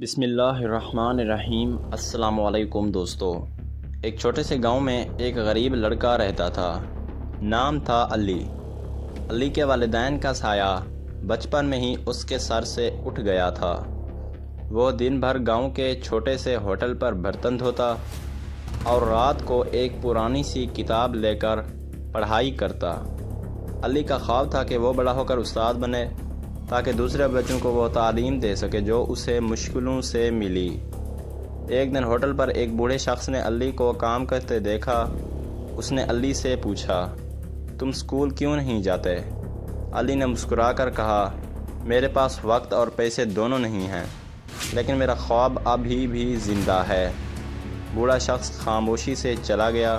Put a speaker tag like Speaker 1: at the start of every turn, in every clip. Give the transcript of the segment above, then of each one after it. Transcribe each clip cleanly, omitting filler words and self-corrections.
Speaker 1: بسم اللہ الرحمن الرحیم۔ السلام علیکم دوستو۔ ایک چھوٹے سے گاؤں میں ایک غریب لڑکا رہتا تھا، نام تھا علی۔ علی کے والدین کا سایہ بچپن میں ہی اس کے سر سے اٹھ گیا تھا۔ وہ دن بھر گاؤں کے چھوٹے سے ہوٹل پر برتن دھوتا اور رات کو ایک پرانی سی کتاب لے کر پڑھائی کرتا۔ علی کا خواب تھا کہ وہ بڑا ہو کر استاد بنے تاکہ دوسرے بچوں کو وہ تعلیم دے سکے جو اسے مشکلوں سے ملی۔ ایک دن ہوٹل پر ایک بوڑھے شخص نے علی کو کام کرتے دیکھا۔ اس نے علی سے پوچھا، تم اسکول کیوں نہیں جاتے؟ علی نے مسکرا کر کہا، میرے پاس وقت اور پیسے دونوں نہیں ہیں، لیکن میرا خواب ابھی بھی زندہ ہے۔ بوڑھا شخص خاموشی سے چلا گیا۔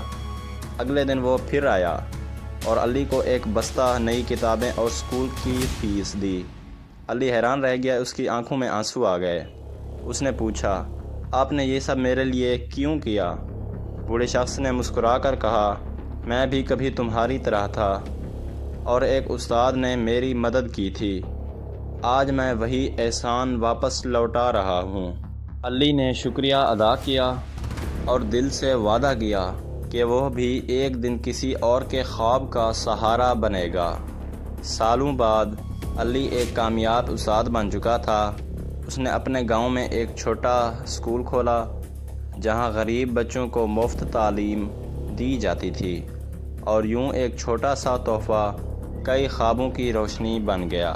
Speaker 1: اگلے دن وہ پھر آیا اور علی کو ایک بستہ نئی کتابیں اور اسکول کی فیس دی۔ علی حیران رہ گیا، اس کی آنکھوں میں آنسو آ گئے۔ اس نے پوچھا، آپ نے یہ سب میرے لیے کیوں کیا؟ بوڑھے شخص نے مسکرا کر کہا، میں بھی کبھی تمہاری طرح تھا اور ایک استاد نے میری مدد کی تھی۔ آج میں وہی احسان واپس لوٹا رہا ہوں۔ علی نے شکریہ ادا کیا اور دل سے وعدہ کیا کہ وہ بھی ایک دن کسی اور کے خواب کا سہارا بنے گا۔ سالوں بعد علی ایک کامیاب استاد بن چکا تھا۔ اس نے اپنے گاؤں میں ایک چھوٹا اسکول کھولا جہاں غریب بچوں کو مفت تعلیم دی جاتی تھی، اور یوں ایک چھوٹا سا تحفہ کئی خوابوں کی روشنی بن گیا۔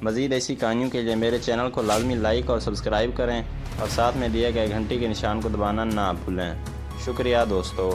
Speaker 1: مزید ایسی کہانیوں کے لیے میرے چینل کو لازمی لائک اور سبسکرائب کریں اور ساتھ میں دیے گئے گھنٹی کے نشان کو دبانا نہ بھولیں۔ شکریہ دوستو۔